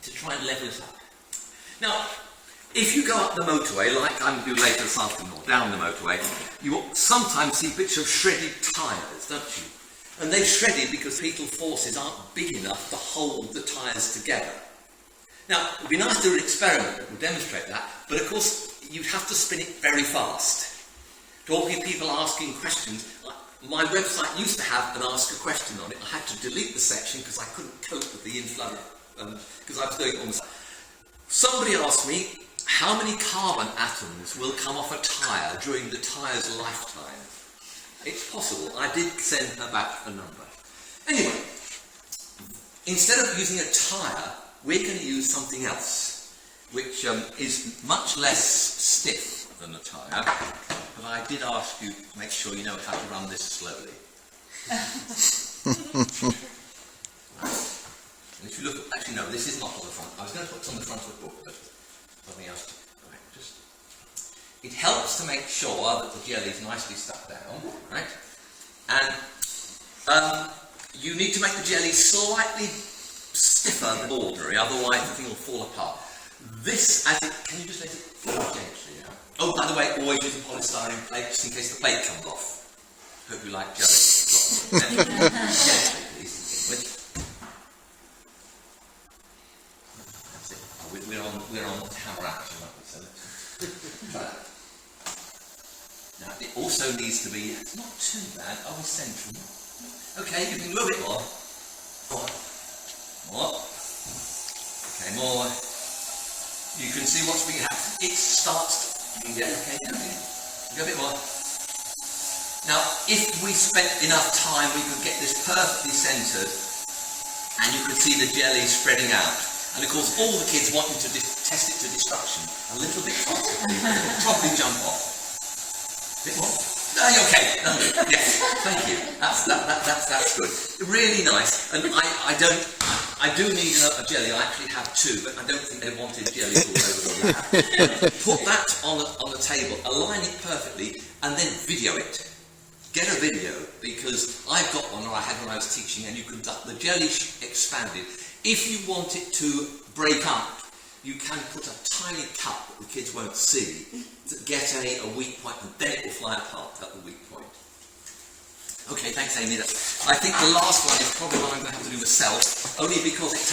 to try and level it up. Now, if you go up the motorway, like I'm going to do later this afternoon, or down the motorway, you will sometimes see bits of shredded tyres, don't you? And they're shredded because pedal forces aren't big enough to hold the tyres together. Now, it would be nice to do an experiment that will demonstrate that, but of course, you'd have to spin it very fast. Talking to people asking questions, my website used to have an ask a question on it. I had to delete the section because I couldn't cope with the inflow, because I was doing it on the side. Somebody asked me, how many carbon atoms will come off a tyre during the tyre's lifetime? It's possible. I did send her back a number. Anyway, instead of using a tyre, we're going to use something else, which is much less stiff than a tyre, but I did ask you to make sure you know how to run this slowly. And if you look, actually no, this is not on the front. I was going to put it on the front of the book, but something else. Right, it helps to make sure that the jelly is nicely stuck down, right? And you need to make the jelly slightly stiffer than ordinary, otherwise the thing will fall apart. This, can you just let it fall gently out? Oh, by the way, always use a polystyrene plate just in case the plate comes off. Hope you like jelly. Gently, please. We're on camera action, aren't we? So let's try that. Now, it also needs to be, it's not too bad, central. Okay, you can do a bit more. More. Okay, more. You can see what's being happened. It starts, you can get, okay, go a bit more. Now, if we spent enough time, we could get this perfectly centred, and you could see the jelly spreading out. And of course, all the kids wanting to test it to destruction. A little bit faster, please. It'll probably jump off. A bit more. No, you're okay. No, yes, thank you. That's good. Really nice. And I do need a jelly. I actually have two, but I don't think they wanted jelly all over the lab. Put that on the table, align it perfectly, and then video it. Get a video, because I've got one, or I had when I was teaching, and you can, the jelly expanded. If you want it to break up, you can put a tiny cup that the kids won't see to get a weak point, and then it will fly apart at the weak point. Okay, thanks Amy. I think the last one is probably what I'm going to have to do myself, only because it takes